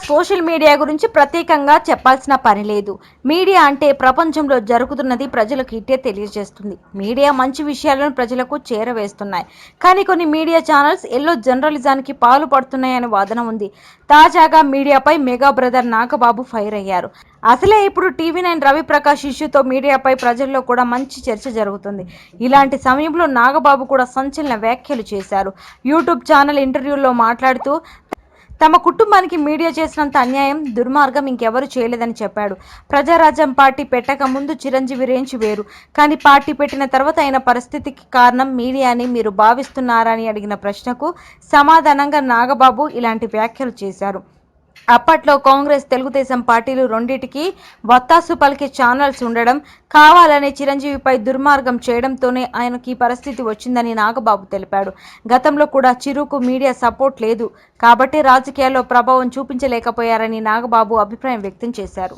Social media గురించి ప్రత్యేకంగా చెప్పాల్సిన పని లేదు. మీడియా అంటే ప్రపంచంలో జరుగుతున్నది ప్రజలకు ఇట్టే తెలియజేస్తుంది. మీడియా మంచి విషయాలను ప్రజలకు చేరవేస్తున్నాయి. కానీ కొన్ని మీడియా ఛానల్స్ ఎల్లో జర్నలిజానికి పాలు పడుతున్నాయనే వాదన ఉంది. తాజాగా మీడియాపై మెగా బ్రదర్ నాగబాబు ఫైర్ అయ్యారు. అసలే ఇప్పుడు టీవీ9 రవిప్రకాష్ ఇష్యూతో మీడియాపై ప్రజల్లో కూడా మంచి చర్చ జరుగుతుంది. ఇలాంటి సమయంలో నాగబాబు కూడా సంచలన వ్యాఖ్యలు చేశారు. యూట్యూబ్ ఛానల్ ఇంటర్వ్యూలో మాట్లాడుతూ తమ కుటుంబానికి మీడియా చేసినంత అన్యాయం, దుర్మార్గం ఇంకెవరు చేయలేదని చెప్పాడు. ప్రజారాజ్యం పార్టీ పెట్టక ముందు చిరంజీవి రేంజ్ వేరు, కానీ పార్టీ పెట్టిన తర్వాత అయిన పరిస్థితికి కారణం మీడియాని మీరు భావిస్తున్నారని అడిగిన ప్రశ్నకు సమాధానంగా నాగబాబు ఇలాంటి వ్యాఖ్యలు చేశారు. అప్పట్లో కాంగ్రెస్, తెలుగుదేశం పార్టీలు రెండింటికి వత్తాసు పలికే ఛానల్స్ ఉండడం, కావాలనే చిరంజీవిపై దుర్మార్గం చేయడంతోనే ఆయనకి ఈ పరిస్థితి వచ్చిందని నాగబాబు తెలిపాడు. గతంలో కూడా చిరుకు మీడియా సపోర్ట్ లేదు కాబట్టి రాజకీయాల్లో ప్రభావం చూపించలేకపోయారని నాగబాబు అభిప్రాయం వ్యక్తం చేశారు.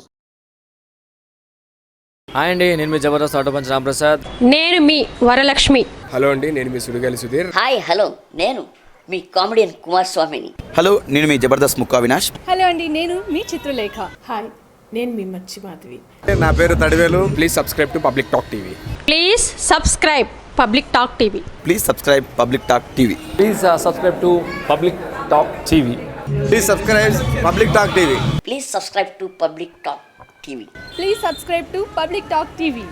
హాయ్ అండి, నేను మీ జబర్దస్త్ ఆటోపంచ్ రాంప్రసాద్. నేను మీ వరలక్ష్మి. హలో అండి, నేను మీ సుడిగాలి సుధీర్. హాయ్ హలో, నేను మీ కామెడియన్ కుమార్ స్వామిని. హలో, నేను మీ జబర్దస్త్ ముక్కా వినాష్. హలో అండి, నేను మీ చిత్రలేఖ. హాయ్, నేను మీ మచ్చి మాధవి. నా పేరు Thadivelu. Please subscribe to public talk TV. Please subscribe public talk TV. Please subscribe public talk TV. Please subscribe to public talk TV. Please subscribe public talk TV. Please subscribe to public talk TV. Please subscribe to public talk TV.